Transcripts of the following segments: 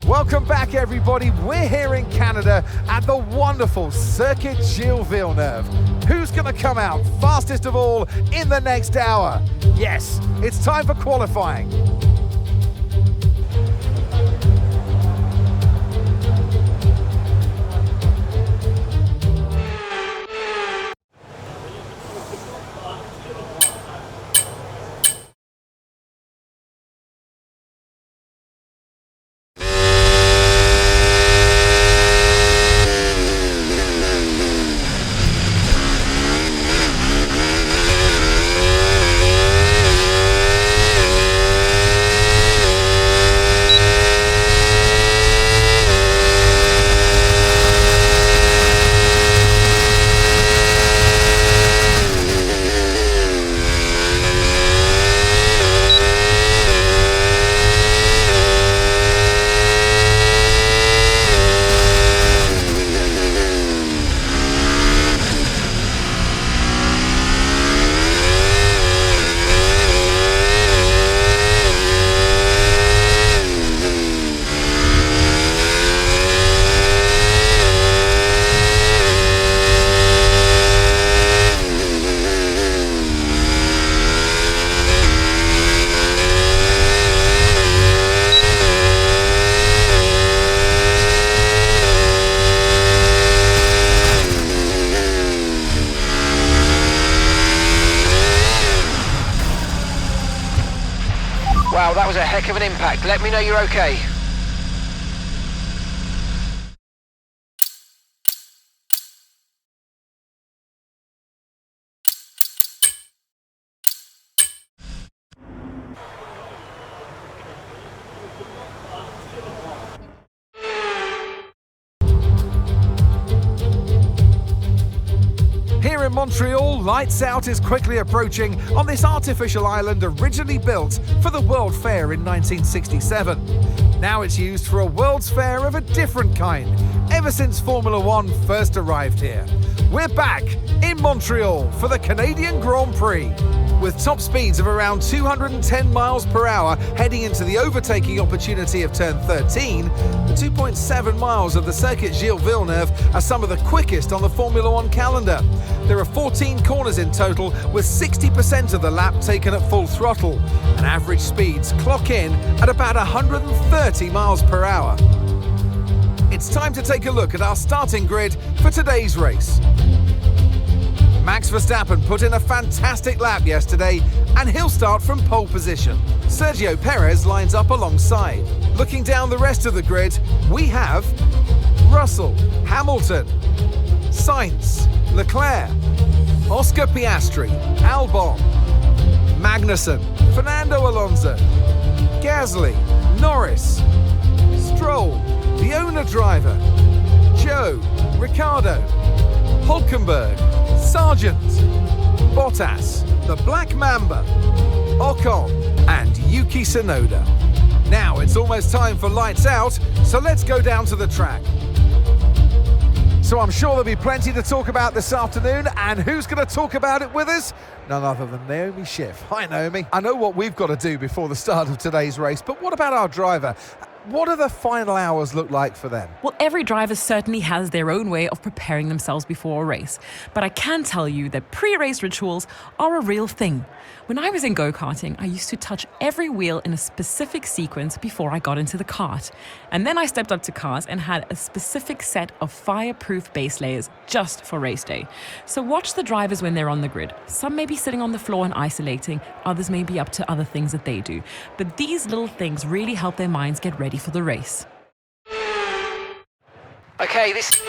Welcome back, everybody. We're here in Canada at the wonderful Circuit Gilles Villeneuve. Who's going to come out fastest of all in the next hour? Yes, it's time for qualifying. Wow, that was a heck of an impact. Let me know you're okay. Here in Montreal, lights out is quickly approaching on this artificial island originally built for the World Fair in 1967. Now it's used for a World's Fair of a different kind, ever since Formula One first arrived here. We're back in Montreal for the Canadian Grand Prix. With top speeds of around 210 miles per hour heading into the overtaking opportunity of turn 13, the 2.7 miles of the Circuit Gilles Villeneuve are some of the quickest on the Formula One calendar. There are 14 corners in total, with 60% of the lap taken at full throttle, and average speeds clock in at about 130 miles per hour. It's time to take a look at our starting grid for today's race. Max Verstappen put in a fantastic lap yesterday, and he'll start from pole position. Sergio Perez lines up alongside. Looking down the rest of the grid, we have Russell, Hamilton, Sainz, Leclerc, Oscar Piastri, Albon, Magnussen, Fernando Alonso, Gasly, Norris, Stroll, the owner driver, Joe, Ricciardo, Hülkenberg, Sargent, Bottas, the Black Mamba, Ocon, and Yuki Tsunoda. Now it's almost time for lights out, so let's go down to the track. So I'm sure there'll be plenty to talk about this afternoon, and who's going to talk about it with us? None other than Naomi Schiff. Hi, Naomi. I know what we've got to do before the start of today's race, but what about our driver? What do the final hours look like for them? Well, every driver certainly has their own way of preparing themselves before a race. But I can tell you that pre-race rituals are a real thing. When I was in go-karting, I used to touch every wheel in a specific sequence before I got into the kart. And then I stepped up to cars and had a specific set of fireproof base layers just for race day. So watch the drivers when they're on the grid. Some may be sitting on the floor and isolating, others may be up to other things that they do. But these little things really help their minds get ready for the race. Okay, this...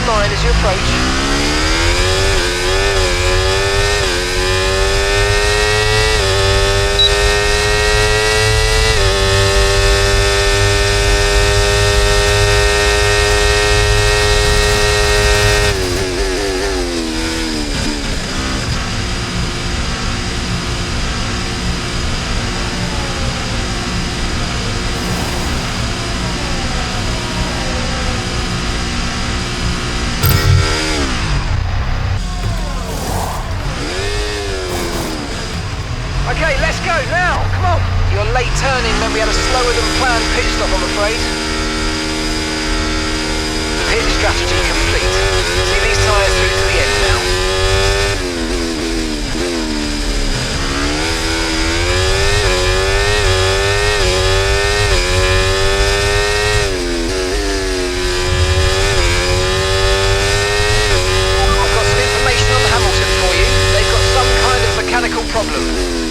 mind as you approach. Okay, let's go now. Come on. Your late turning meant we had a slower than planned pit stop, I'm afraid. Pit strategy complete. See these tyres through to the end now. I've got some information on the Hamilton for you. They've got some kind of mechanical problem.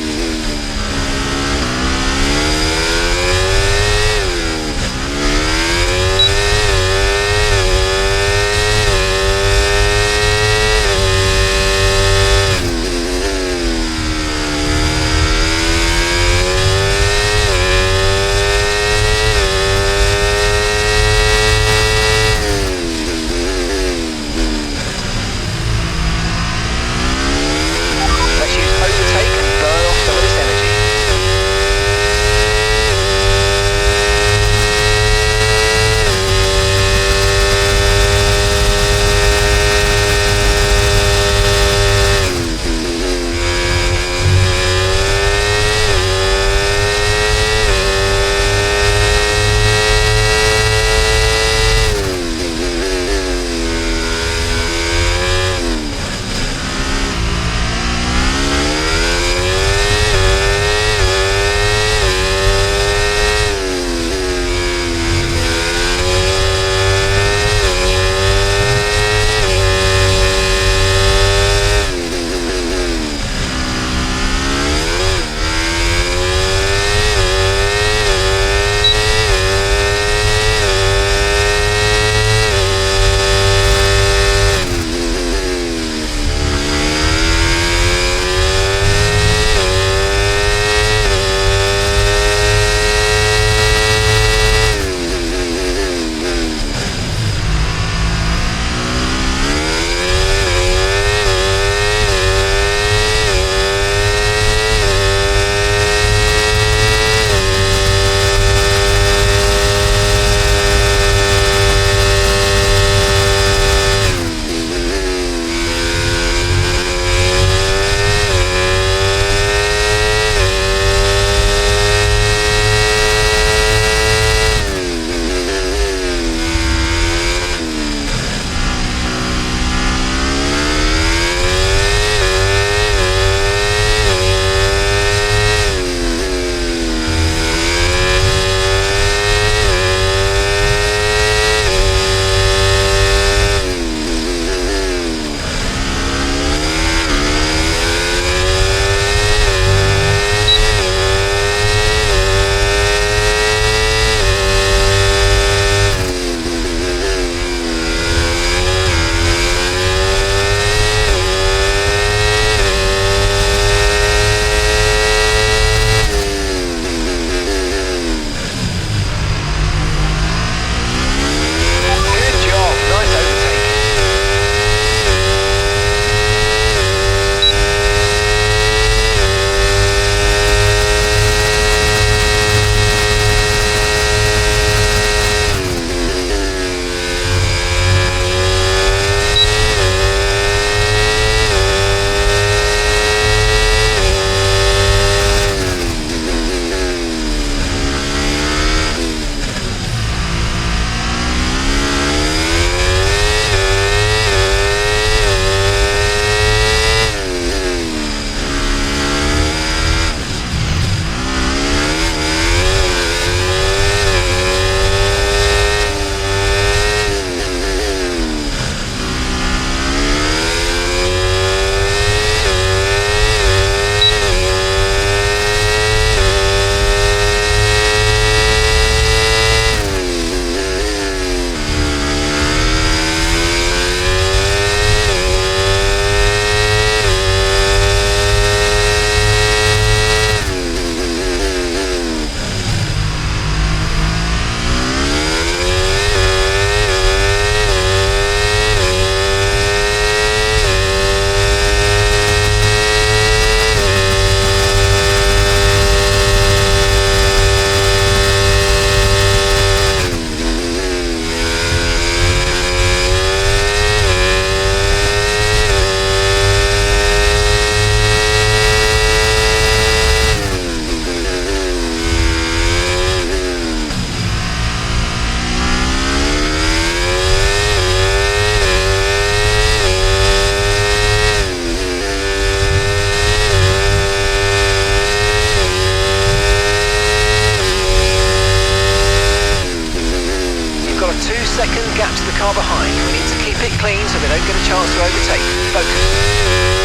second gap to the car behind. We need to keep it clean so they don't get a chance to overtake. Focus.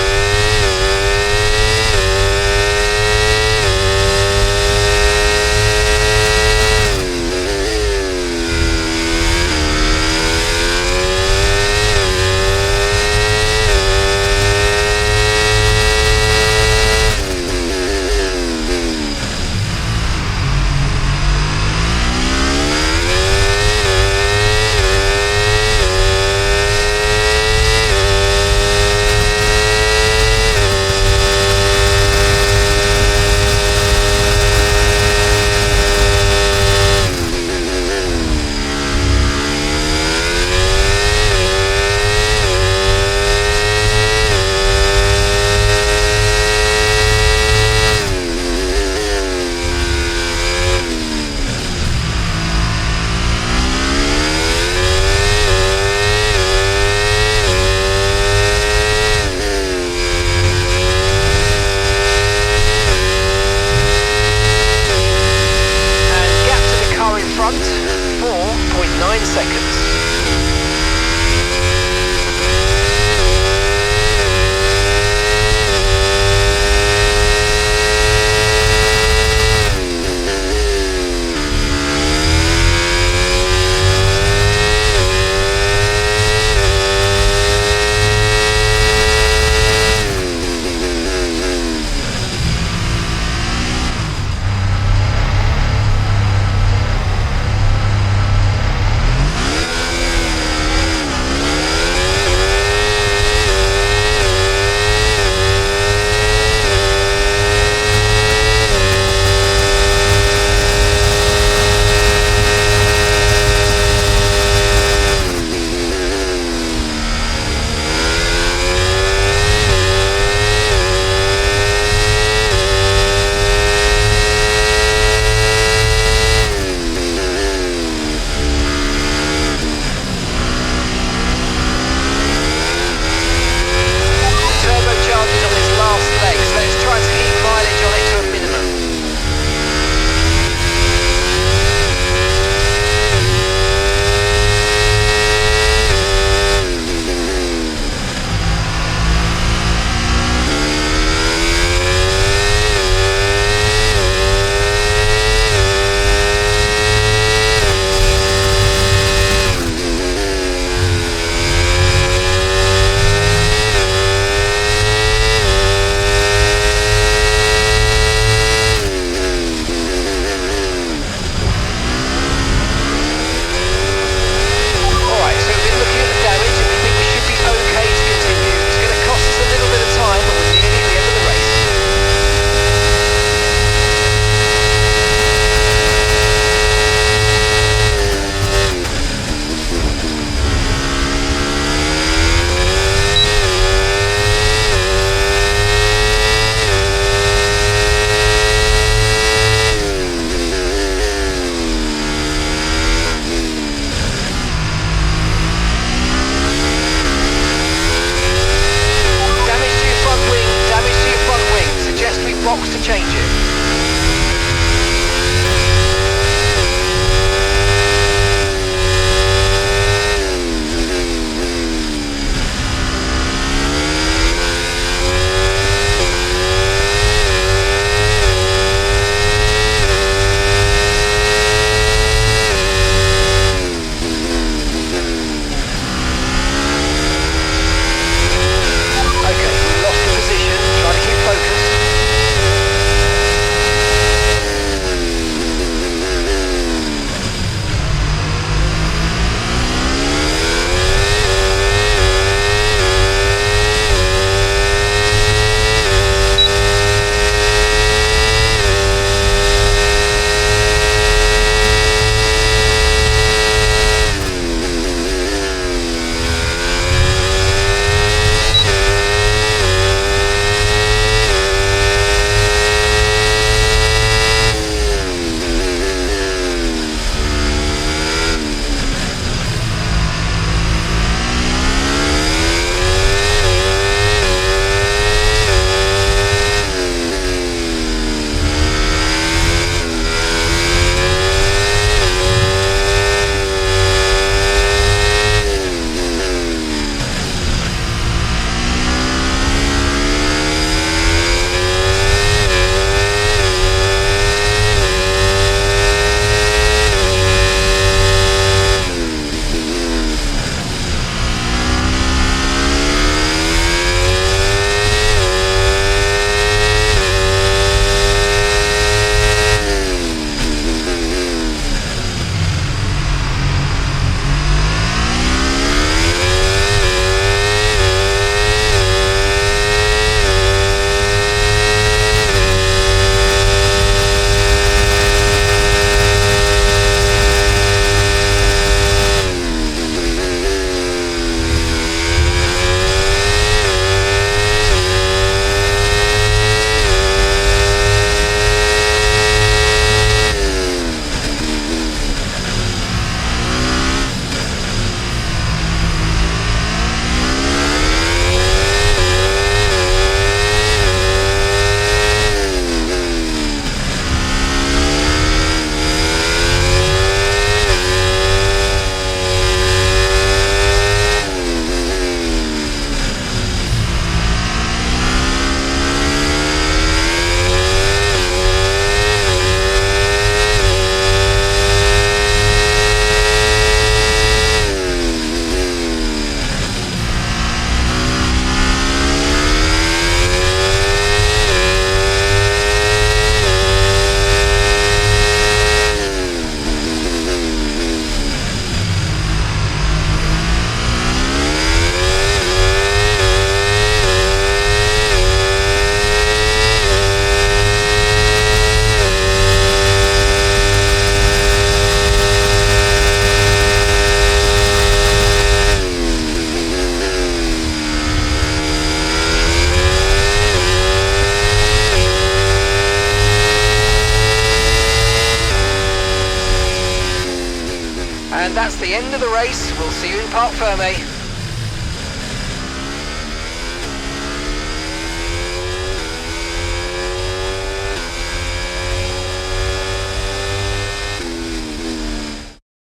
And that's the end of the race. We'll see you in Parc Fermé.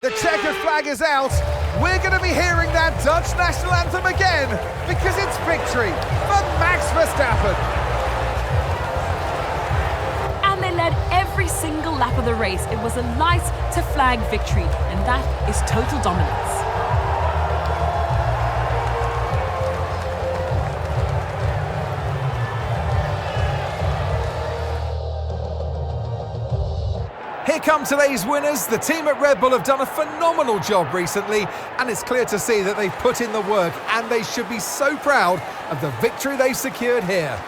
The checkered flag is out. We're going to be hearing that Dutch national anthem again because it's victory for Max Verstappen. And they led every single lap of the race. It was a light to flag victory, and that is total dominance. Here come today's winners. The team at Red Bull have done a phenomenal job recently, and it's clear to see that they've put in the work, and they should be so proud of the victory they've secured here.